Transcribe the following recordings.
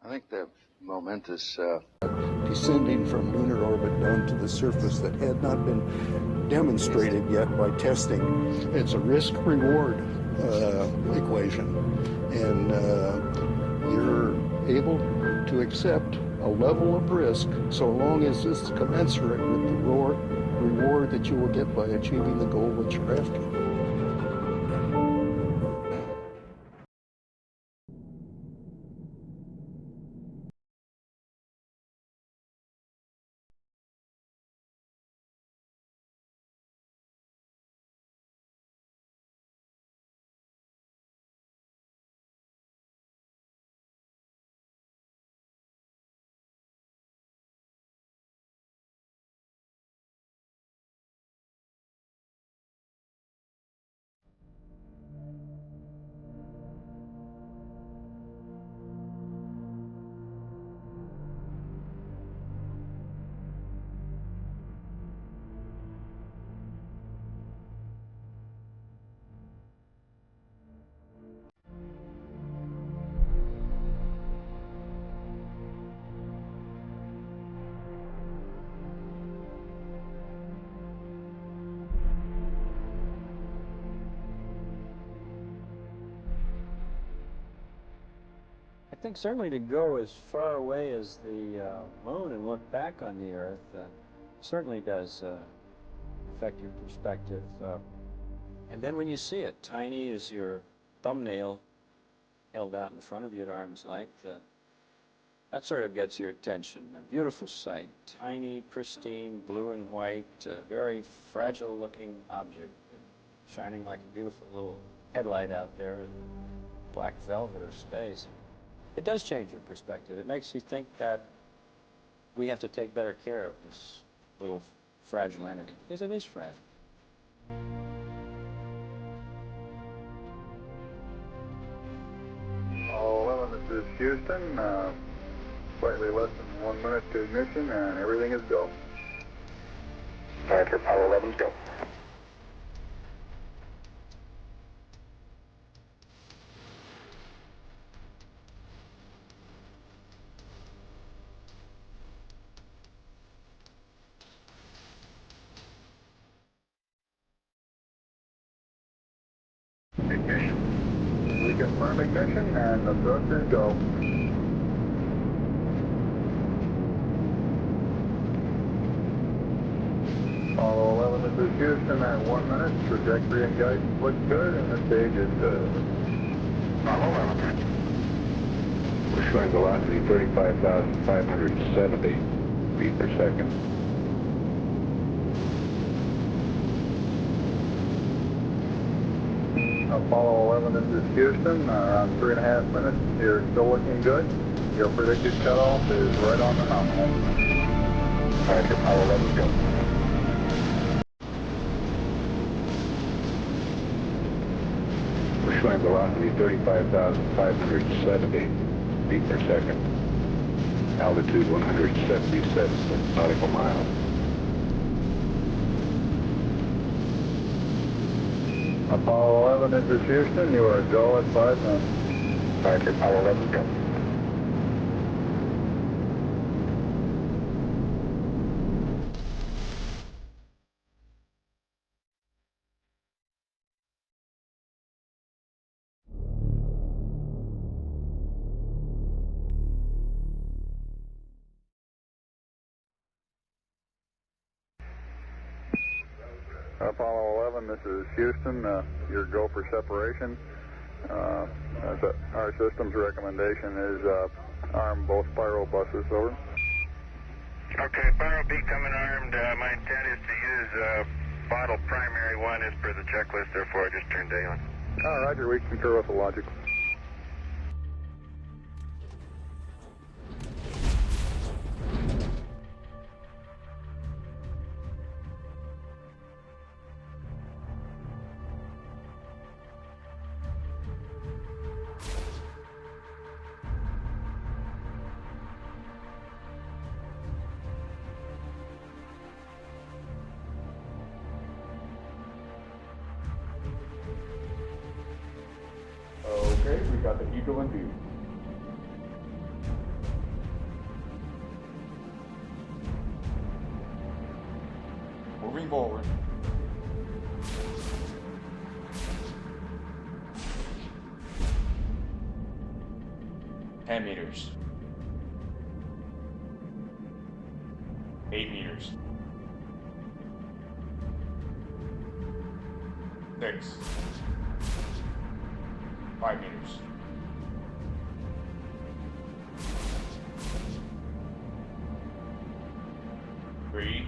I think the momentous descending from lunar orbit down to the surface that had not been demonstrated yet by testing. It's a risk-reward equation, and you're able to accept a level of risk so long as it's commensurate with the reward that you will get by achieving the goal that you're after. I think certainly to go as far away as the moon and look back on the Earth certainly does affect your perspective. And then when you see it, tiny as your thumbnail held out in front of you at arm's length, that sort of gets your attention. A beautiful sight, tiny, pristine, blue and white, very fragile looking object, shining like a beautiful little headlight out there in black velvet of space. It does change your perspective. It makes you think that we have to take better care of this little fragile entity, because it is fragile. Apollo 11, this is Houston. Slightly less than 1 minute to ignition, and everything is go. Roger, Apollo 11, go. Ignition. We confirm ignition, and the thrusters go. Apollo 11, this is Houston at 1 minute. Trajectory and guidance look good, and the stage is good. Apollo 11. We're showing velocity 35,570 feet per second. Apollo 11, this is Houston, around 3.5 minutes. You're still looking good. Your predicted cutoff is right on the nominal. Roger, Apollo 11, go. We're showing velocity 35,570 feet per second. Altitude 176 nautical miles. Apollo 11, this is Houston. You are go at 5 minutes. Roger, Apollo 11, go. Apollo 11, this is Houston. Your go for separation. Our system's recommendation is arm both spiral buses, over. Okay, spiral B coming armed. My intent is to use bottle primary one as per the checklist, therefore I just turned day on. Roger, we concur with the logic. Okay, we got the Eagle in view. forward. $10 meters. 8 meters. 6. 5 meters. 3.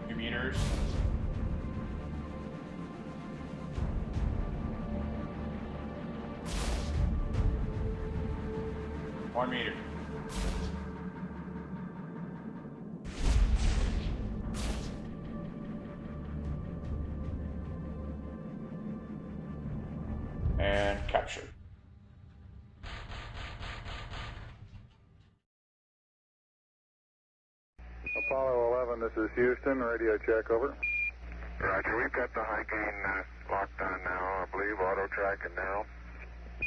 2 meters. 1 meter. And capture. Apollo 11, this is Houston, radio check, over. Roger, we've got the high gain locked on now, I believe, auto track and narrow.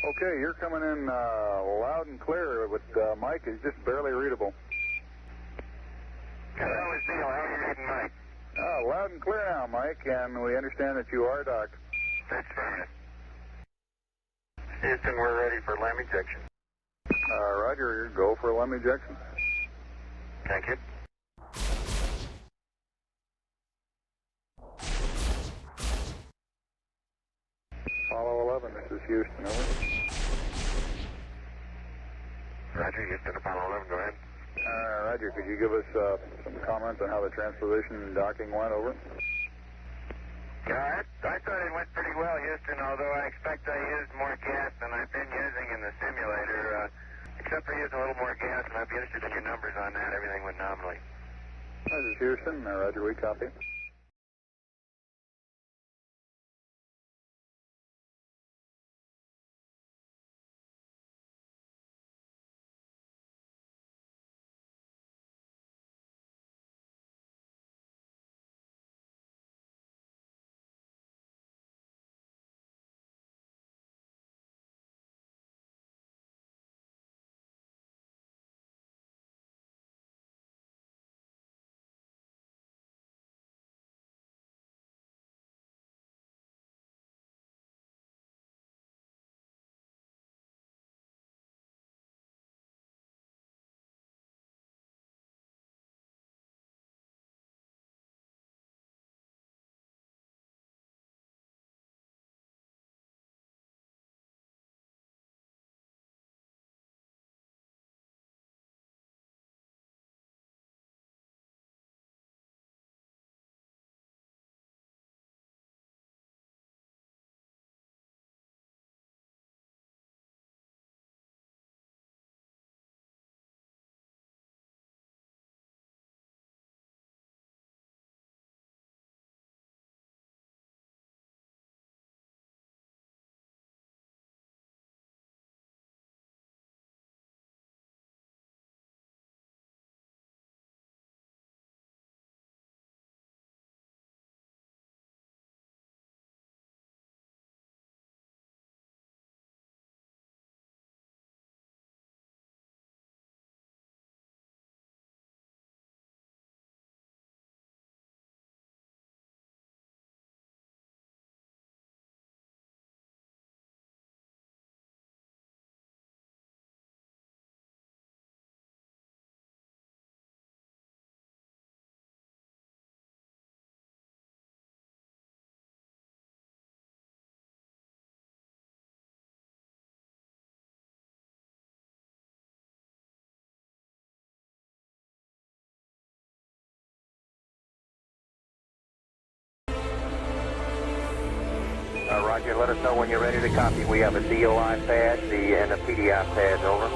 Okay, you're coming in loud and clear, but Mike is just barely readable. Hello, it's Neil. How are you reading, Mike? Loud and clear now, Mike, and we understand that you are docked. That's fine. Houston, we're ready for LEM ejection. Roger, go for LEM ejection. Thank you. Apollo 11, this is Houston, over. Roger, Houston, Apollo 11, go ahead. Roger, could you give us some comments on how the transposition and docking went, over? Yeah, I thought it went pretty well, Houston, although I expect I used more gas than I've been using in the simulator. Except for using a little more gas, and I'd be interested in your numbers on that. Everything went nominally. This is Houston. Roger, we copy. Roger, let us know when you're ready to copy. We have a DOI pad and a PDI pad, over.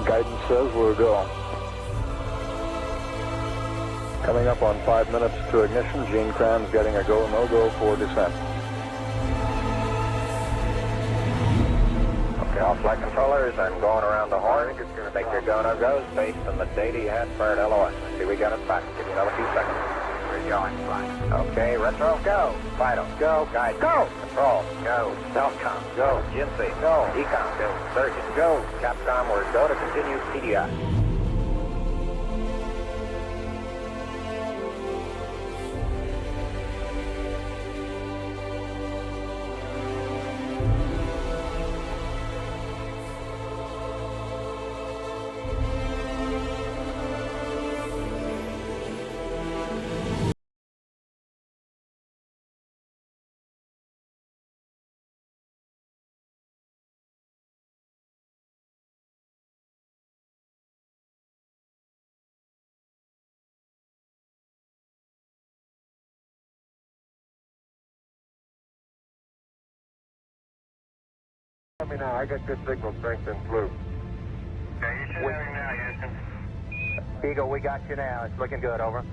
Guidance says we're go. Coming up on 5 minutes to ignition, Gene Kranz getting a go, no-go for descent. Okay, all flight controllers, I'm going around the horn. Make your go, no-go's based on the data you had prior to LOS. See, we got it back. Give you another few seconds. going. Fine. Okay, retro, go. Vital, go. Guide, go. Control, go. Telcom, go. GNC, go. Ecom, go. Surgeon, go. Capcom, we're go to continue PDI. Tell me now, I got good signal strength and flu. Okay, you should have him now, Houston. Eagle, we got you now. It's looking good, over.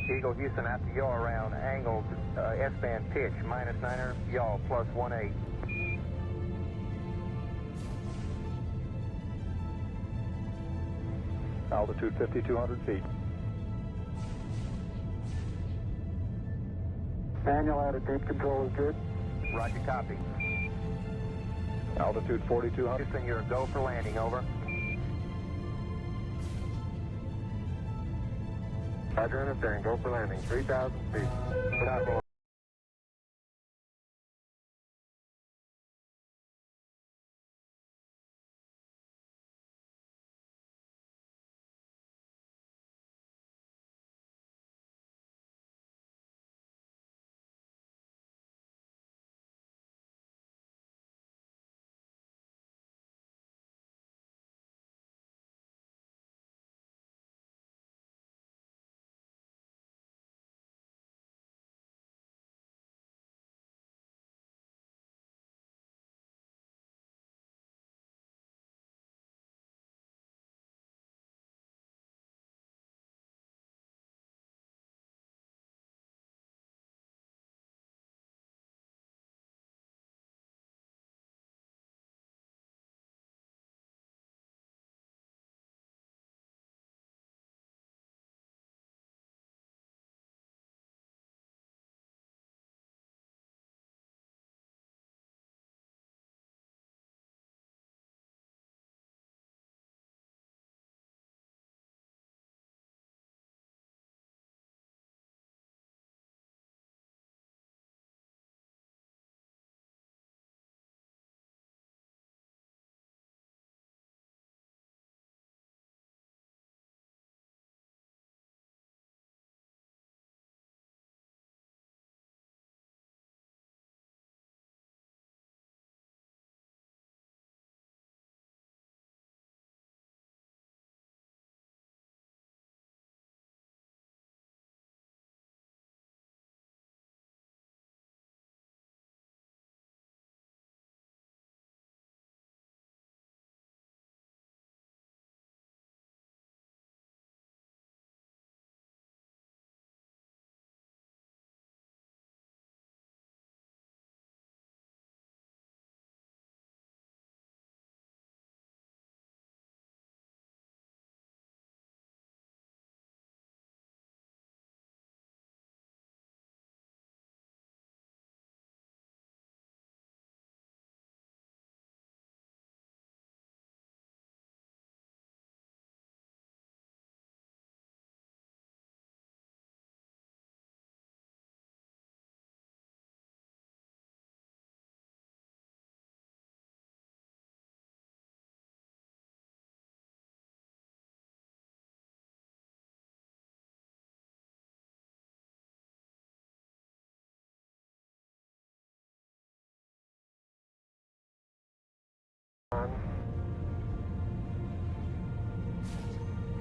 Eagle, Houston, after yaw around, angled S-band pitch, -9er, yaw, +18. Altitude 5,200 feet. Manual attitude control is good. Roger, copy. Altitude 4,200. Houston, you're a go for landing, over. Roger, understand. Go for landing. 3,000 feet. Copy.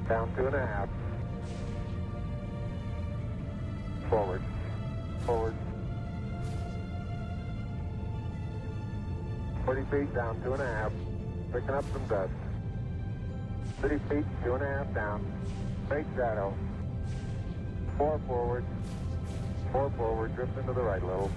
Down 2.5. Forward. Forward. 40 feet down 2.5. Picking up some dust. 30 feet, 2.5 down. Straight shadow. 4 forward. 4 forward. Drift into the right a little.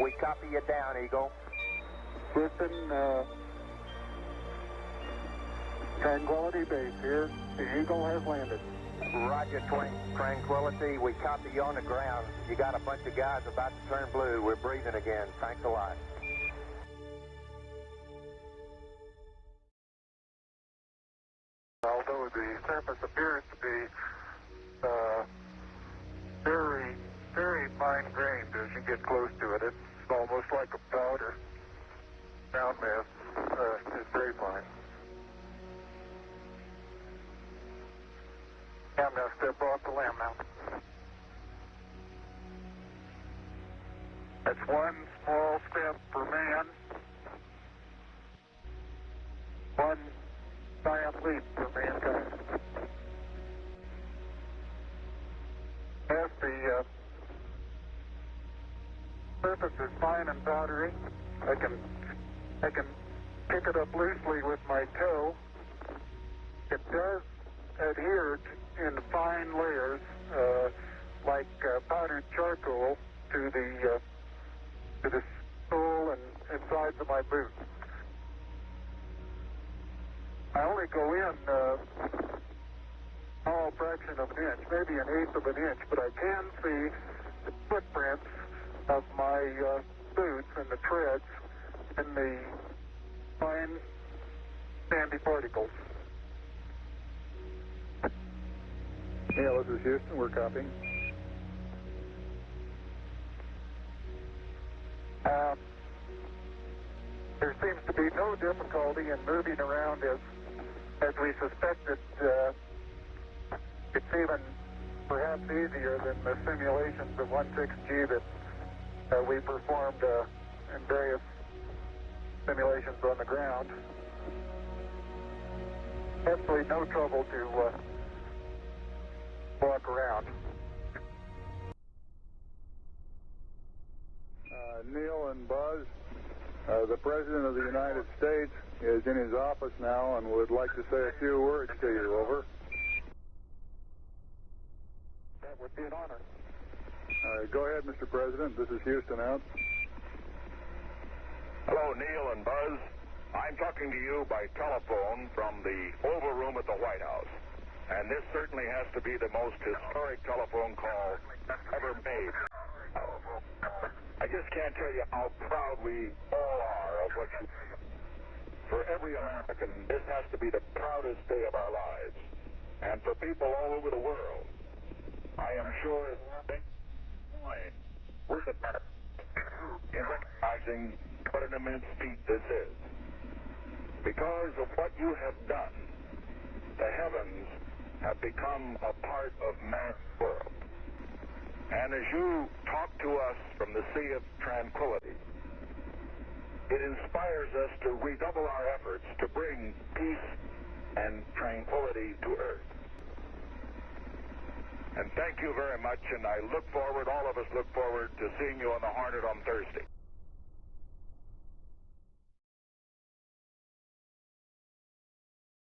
We copy you down, Eagle. Houston, Tranquility Base here. The Eagle has landed. Roger, Tranquility. We copy you on the ground. You got a bunch of guys about to turn blue. We're breathing again. Thanks a lot. Although the surface appears to be very, very fine-grained as you get close to it. It's almost like a powder. Ground mass is very fine. I'm going to step off the limb now. That's one small step for man, one giant leap for mankind. As the surface is fine and powdery, I can pick it up loosely with my toe. It does adhere in fine layers, like powdered charcoal, to the sole and sides of my boot. I only go in a small fraction of an inch, maybe an eighth of an inch, but I can see the footprints of my boots and the treads and the fine sandy particles. Neil, this is Houston. We're copying. There seems to be no difficulty in moving around as we suspected. It's even perhaps easier than the simulations of 16G that we performed in various simulations on the ground. Absolutely no trouble to walk around. Neil and Buzz, the President of the United States is in his office now and would like to say a few words to you. Over. That would be an honor. Go ahead, Mr. President. This is Houston out. Hello, Neil and Buzz. I'm talking to you by telephone from the Oval Room at the White House. And this certainly has to be the most historic telephone call ever made. I just can't tell you how proud we all are of what you do. For every American, this has to be the proudest day of our lives. And for people all over the world, I am sure we're the best in recognizing what an immense feat this is. Because of what you have done, the heavens have become a part of man's world. And as you talk to us from the Sea of Tranquility, it inspires us to redouble our efforts to bring peace and tranquility to Earth. And thank you very much, and I look forward, all of us look forward to seeing you on the Hornet on Thursday.